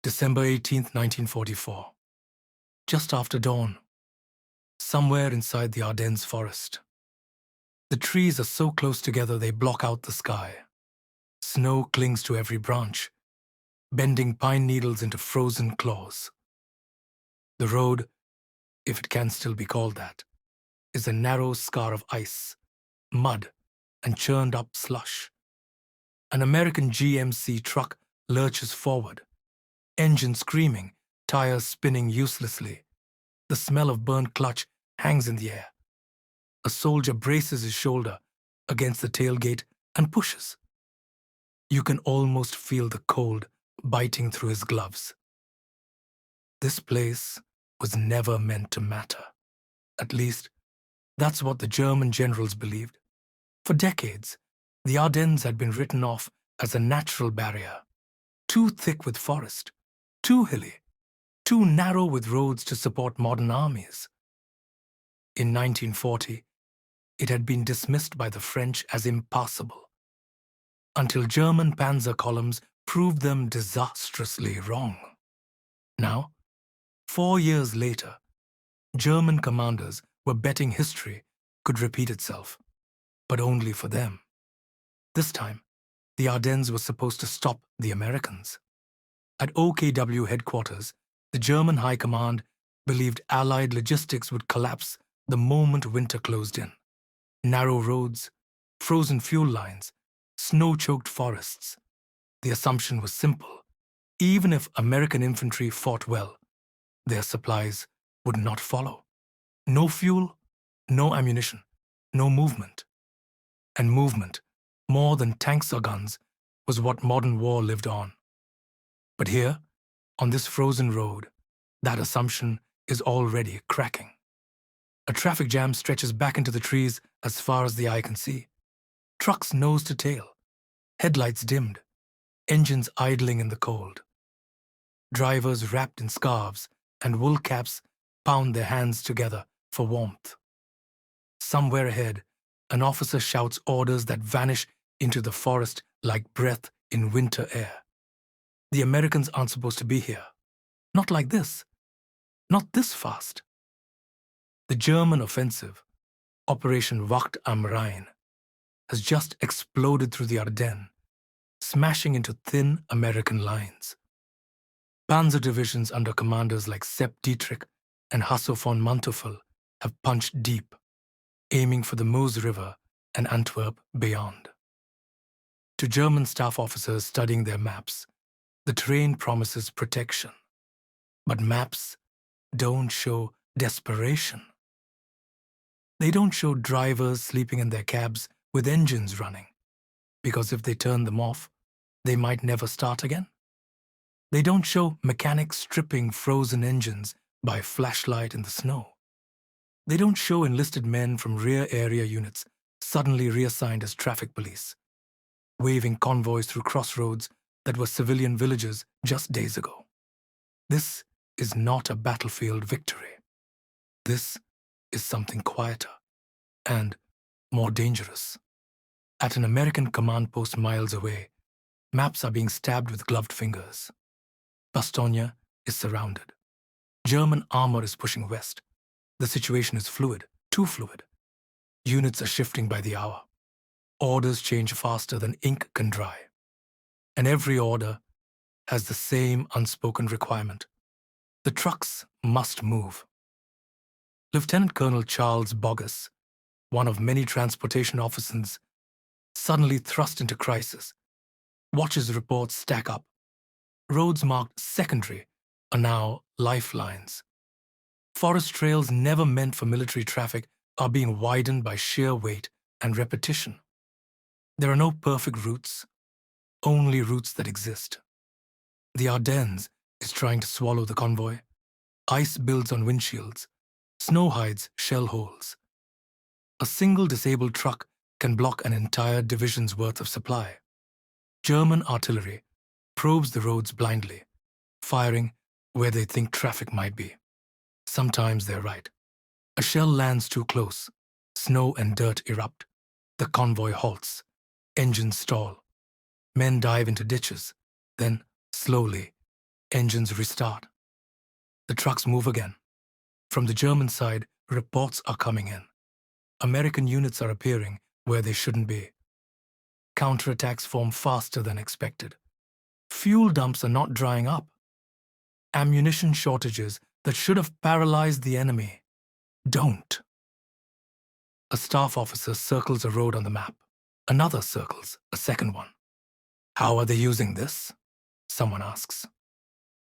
December 18th, 1944. Just after dawn, somewhere inside the Ardennes Forest. The trees are so close together they block out the sky. Snow clings to every branch, bending pine needles into frozen claws. The road, if it can still be called that, is a narrow scar of ice, mud, and churned up slush. An American GMC truck lurches forward, engine screaming, tires spinning uselessly. The smell of burnt clutch hangs in the air. A soldier braces his shoulder against the tailgate and pushes. You can almost feel the cold biting through his gloves. This place was never meant to matter. At least, that's what the German generals believed. For decades, the Ardennes had been written off as a natural barrier, too thick with forest, too hilly, too narrow with roads to support modern armies. In 1940, it had been dismissed by the French as impassable, until German panzer columns proved them disastrously wrong. Now, 4 years later, German commanders were betting history could repeat itself, but only for them. This time, the Ardennes were supposed to stop the Americans. At OKW headquarters, the German High Command believed Allied logistics would collapse the moment winter closed in. Narrow roads, frozen fuel lines, snow-choked forests. The assumption was simple. Even if American infantry fought well, their supplies would not follow. No fuel, no ammunition, no movement. And movement, more than tanks or guns, was what modern war lived on. But here, on this frozen road, that assumption is already cracking. A traffic jam stretches back into the trees as far as the eye can see. Trucks nose to tail, headlights dimmed, engines idling in the cold. Drivers wrapped in scarves and wool caps pound their hands together for warmth. Somewhere ahead, an officer shouts orders that vanish into the forest like breath in winter air. The Americans aren't supposed to be here. Not like this. Not this fast. The German offensive, Operation Wacht am Rhein, has just exploded through the Ardennes, smashing into thin American lines. Panzer divisions under commanders like Sepp Dietrich and Hasso von Manteuffel have punched deep, aiming for the Meuse River and Antwerp beyond. To German staff officers studying their maps, the terrain promises protection. But maps don't show desperation. They don't show drivers sleeping in their cabs with engines running, because if they turn them off, they might never start again. They don't show mechanics stripping frozen engines by flashlight in the snow. They don't show enlisted men from rear area units suddenly reassigned as traffic police, waving convoys through crossroads that were civilian villages just days ago. This is not a battlefield victory. This is something quieter and more dangerous. At an American command post miles away, maps are being stabbed with gloved fingers. Bastogne is surrounded. German armor is pushing west. The situation is fluid, too fluid. Units are shifting by the hour. Orders change faster than ink can dry. And every order has the same unspoken requirement. The trucks must move. Lieutenant Colonel Charles Bogus, one of many transportation officers, suddenly thrust into crisis. Watches reports stack up. Roads marked secondary are now lifelines. Forest trails never meant for military traffic are being widened by sheer weight and repetition. There are no perfect routes, only routes that exist. The Ardennes is trying to swallow the convoy. Ice builds on windshields. Snow hides shell holes. A single disabled truck can block an entire division's worth of supply. German artillery probes the roads blindly, firing where they think traffic might be. Sometimes they're right. A shell lands too close. Snow and dirt erupt. The convoy halts. Engines stall. Men dive into ditches. Then, slowly, Engines restart. The trucks move again. From the German side, reports are coming in. American units are appearing where they shouldn't be. Counterattacks form faster than expected. Fuel dumps are not drying up. Ammunition shortages that should have paralyzed the enemy don't. A staff officer circles a road on the map. Another circles a second one. How are they using this? Someone asks.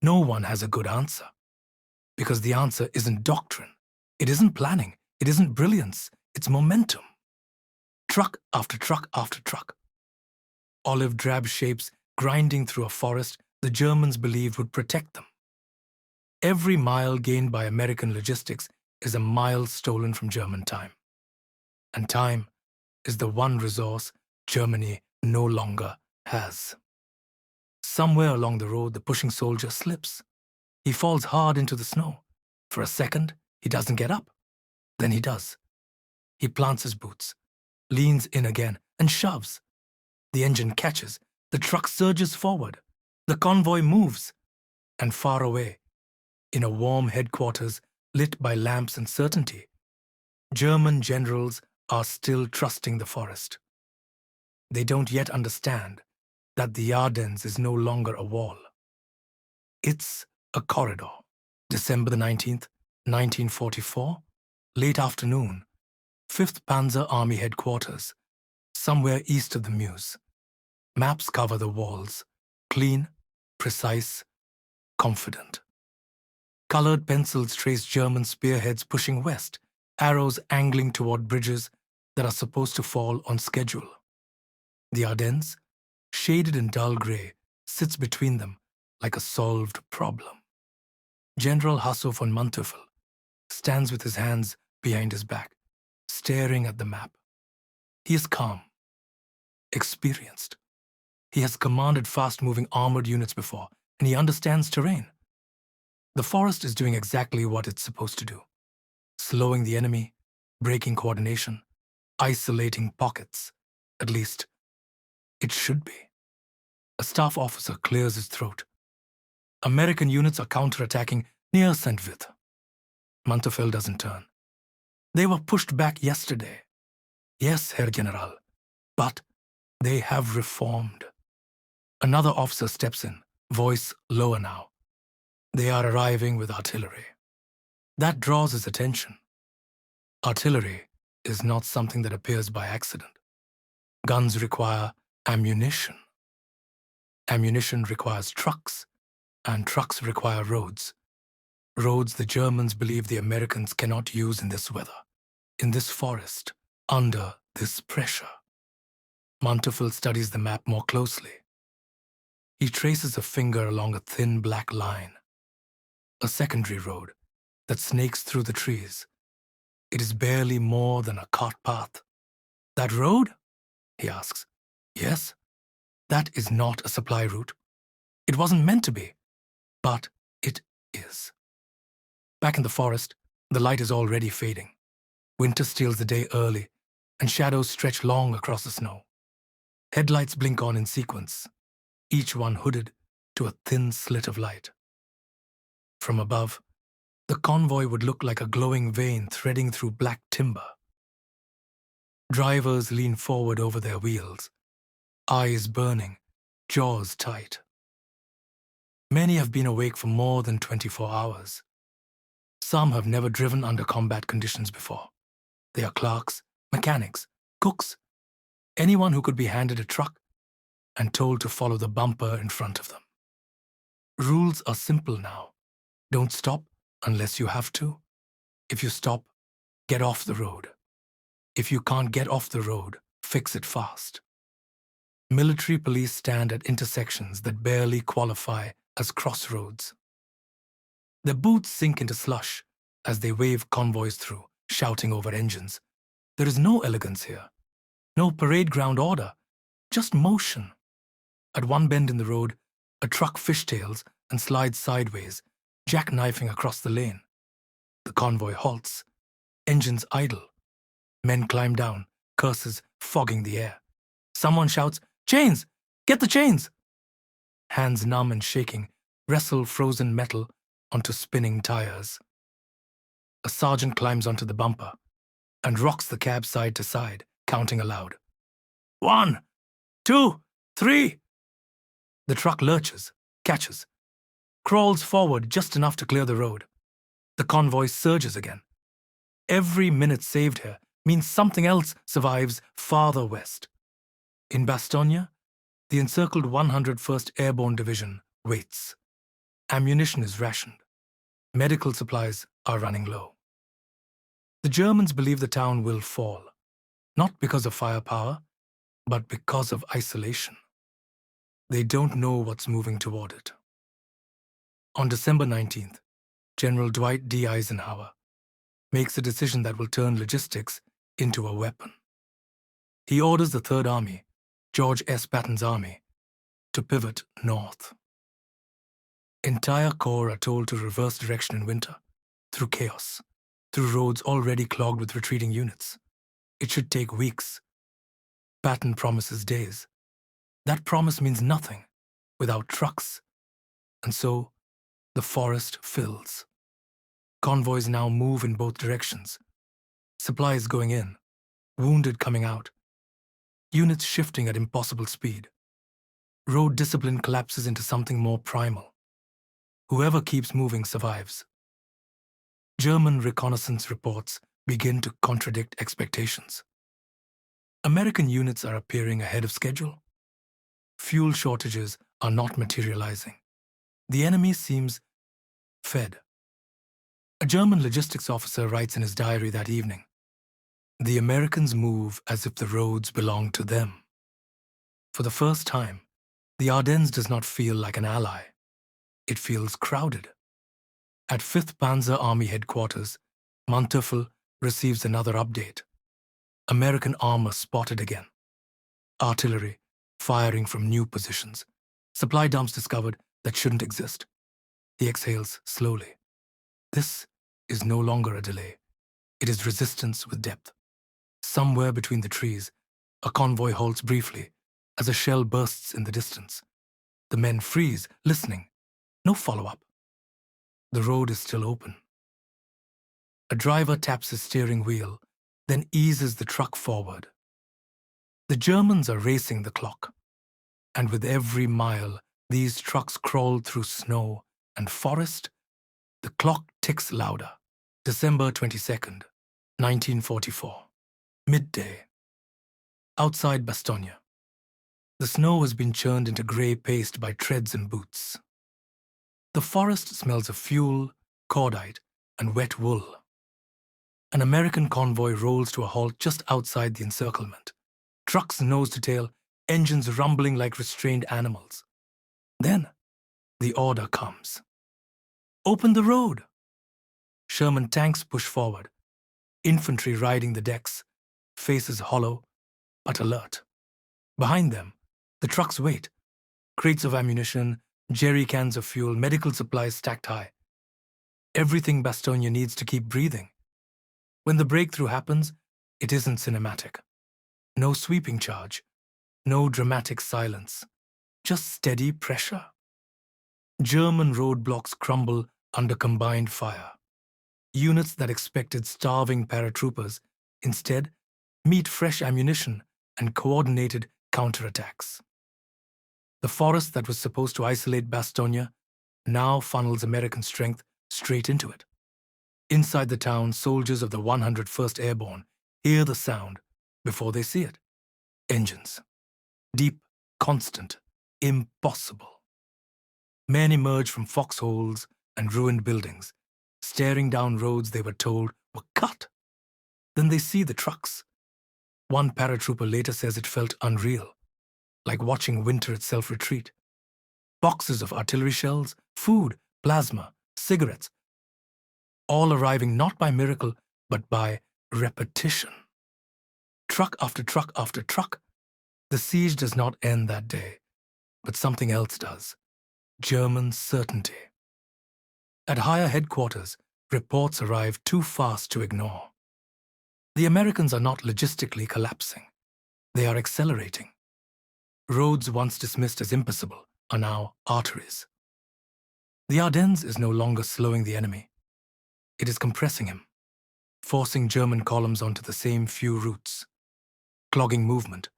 No one has a good answer. Because the answer isn't doctrine. It isn't planning. It isn't brilliance. It's momentum. Truck after truck after truck. Olive drab shapes grinding through a forest the Germans believed would protect them. Every mile gained by American logistics is a mile stolen from German time. And time is the one resource Germany no longer has. Somewhere along the road, the pushing soldier slips. He falls hard into the snow. For a second, he doesn't get up. Then he does. He plants his boots, leans in again, and shoves. The engine catches. The truck surges forward. The convoy moves. And far away, in a warm headquarters lit by lamps and certainty, German generals are still trusting the forest. They don't yet understand that the Ardennes is no longer a wall. It's a corridor. December the 19th, 1944, late afternoon, 5th Panzer Army headquarters, somewhere east of the Meuse. Maps cover the walls, clean, precise, confident. Colored pencils trace German spearheads pushing west, arrows angling toward bridges that are supposed to fall on schedule. The Ardennes, shaded in dull grey, sits between them like a solved problem. General Hasso von Manteuffel stands with his hands behind his back, staring at the map. He is calm, experienced. He has commanded fast-moving armored units before, and he understands terrain. The forest is doing exactly what it's supposed to do. Slowing the enemy, breaking coordination, isolating pockets. At least, it should be. A staff officer clears his throat. American units are counterattacking near Saint-Vith. Manteuffel doesn't turn. They were pushed back yesterday. Yes, Herr General, but they have reformed. Another officer steps in, voice lower now. They are arriving with artillery. That draws his attention. Artillery is not something that appears by accident. Guns require ammunition. Ammunition requires trucks, and trucks require roads. Roads the Germans believe the Americans cannot use in this weather, in this forest, under this pressure. Manteuffel studies the map more closely. He traces a finger along a thin black line. A secondary road that snakes through the trees. It is barely more than a cart path. That road? He asks. Yes, that is not a supply route. It wasn't meant to be, but it is. Back in the forest, the light is already fading. Winter steals the day early, and shadows stretch long across the snow. Headlights blink on in sequence, each one hooded to a thin slit of light. From above, the convoy would look like a glowing vein threading through black timber. Drivers lean forward over their wheels, eyes burning, jaws tight. Many have been awake for more than 24 hours. Some have never driven under combat conditions before. They are clerks, mechanics, cooks, anyone who could be handed a truck and told to follow the bumper in front of them. Rules are simple now. Don't stop unless you have to. If you stop, get off the road. If you can't get off the road, fix it fast. Military police stand at intersections that barely qualify as crossroads. Their boots sink into slush as they wave convoys through, shouting over engines. There is no elegance here. No parade ground order, just motion. At one bend in the road, a truck fishtails and slides sideways, jackknifing across the lane. The convoy halts. Engines idle. Men climb down, curses fogging the air. Someone shouts, "Chains! Get the chains!" Hands numb and shaking, wrestle frozen metal onto spinning tires. A sergeant climbs onto the bumper and rocks the cab side to side, counting aloud. 1, 2, 3. The truck lurches, catches, crawls forward just enough to clear the road. The convoy surges again. Every minute saved here means something else survives farther west. In Bastogne, the encircled 101st Airborne Division waits. Ammunition is rationed. Medical supplies are running low. The Germans believe the town will fall, not because of firepower, but because of isolation. They don't know what's moving toward it. On December 19th, General Dwight D. Eisenhower makes a decision that will turn logistics into a weapon. He orders the Third Army, George S. Patton's army, to pivot north. Entire corps are told to reverse direction in winter, through chaos, through roads already clogged with retreating units. It should take weeks. Patton promises days. That promise means nothing without trucks. And so, the forest fills. Convoys now move in both directions. Supplies going in, wounded coming out. Units shifting at impossible speed. Road discipline collapses into something more primal. Whoever keeps moving survives. German reconnaissance reports begin to contradict expectations. American units are appearing ahead of schedule. Fuel shortages are not materializing. The enemy seems fed. A German logistics officer writes in his diary that evening, "The Americans move as if the roads belong to them." For the first time, the Ardennes does not feel like an ally. It feels crowded. At 5th Panzer Army headquarters, Manteuffel receives another update. American armor spotted again. Artillery firing from new positions. Supply dumps discovered that shouldn't exist. He exhales slowly. This is no longer a delay. It is resistance with depth. Somewhere between the trees, a convoy halts briefly as a shell bursts in the distance. The men freeze, listening. No follow-up. The road is still open. A driver taps his steering wheel, then eases the truck forward. The Germans are racing the clock, and with every mile these trucks crawl through snow and forest, the clock ticks louder. December 22nd, 1944. Midday. Outside Bastogne. The snow has been churned into grey paste by treads and boots. The forest smells of fuel, cordite, and wet wool. An American convoy rolls to a halt just outside the encirclement. Trucks nose to tail, engines rumbling like restrained animals. Then, the order comes. Open the road! Sherman tanks push forward. Infantry riding the decks, faces hollow, but alert. Behind them, the trucks wait. Crates of ammunition, jerry cans of fuel, medical supplies stacked high. Everything Bastogne needs to keep breathing. When the breakthrough happens, it isn't cinematic. No sweeping charge, no dramatic silence, just steady pressure. German roadblocks crumble under combined fire. Units that expected starving paratroopers instead meet fresh ammunition and coordinated counterattacks. The forest that was supposed to isolate Bastogne now funnels American strength straight into it. Inside the town, soldiers of the 101st Airborne hear the sound before they see it. Engines. Deep, constant, impossible. Men emerge from foxholes and ruined buildings, staring down roads they were told were cut. Then they see the trucks. One paratrooper later says it felt unreal, like watching winter itself retreat. Boxes of artillery shells, food, plasma, cigarettes, all arriving not by miracle, but by repetition. Truck after truck after truck. The siege does not end that day, but something else does. German certainty. At higher headquarters, reports arrive too fast to ignore. The Americans are not logistically collapsing. They are accelerating. Roads once dismissed as impassable are now arteries. The Ardennes is no longer slowing the enemy. It is compressing him, forcing German columns onto the same few routes, clogging movement,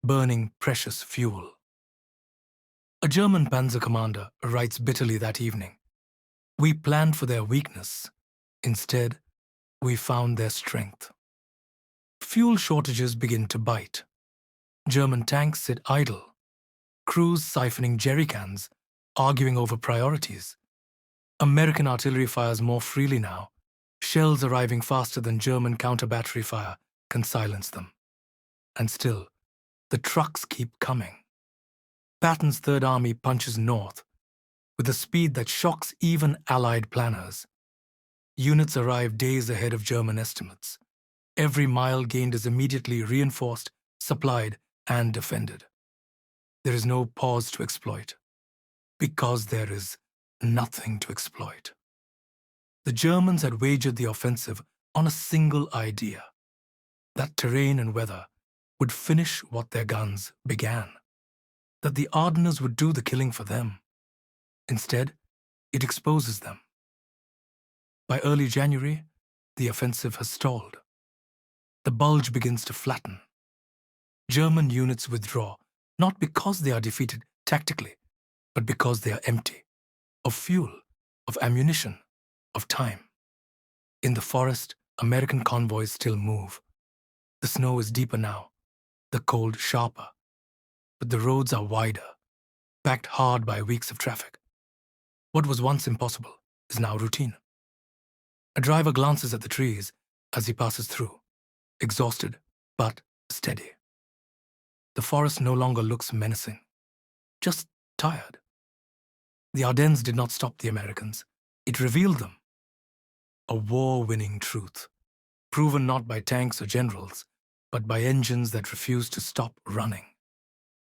burning precious fuel. A German panzer commander writes bitterly that evening, "We planned for their weakness. Instead, we found their strength." Fuel shortages begin to bite. German tanks sit idle, crews siphoning jerry cans, arguing over priorities. American artillery fires more freely now. Shells arriving faster than German counter-battery fire can silence them. And still, the trucks keep coming. Patton's Third Army punches north with a speed that shocks even Allied planners. Units arrive days ahead of German estimates. Every mile gained is immediately reinforced, supplied, and defended. There is no pause to exploit, because there is nothing to exploit. The Germans had wagered the offensive on a single idea, that terrain and weather would finish what their guns began, that the Ardennes would do the killing for them. Instead, it exposes them. By early January, the offensive has stalled. The Bulge begins to flatten. German units withdraw, not because they are defeated tactically, but because they are empty of fuel, of ammunition, of time. In the forest, American convoys still move. The snow is deeper now, the cold sharper, but the roads are wider, packed hard by weeks of traffic. What was once impossible is now routine. A driver glances at the trees as he passes through, exhausted but steady. The forest no longer looks menacing, just tired. The Ardennes did not stop the Americans, it revealed them. A war-winning truth, proven not by tanks or generals, but by engines that refuse to stop running.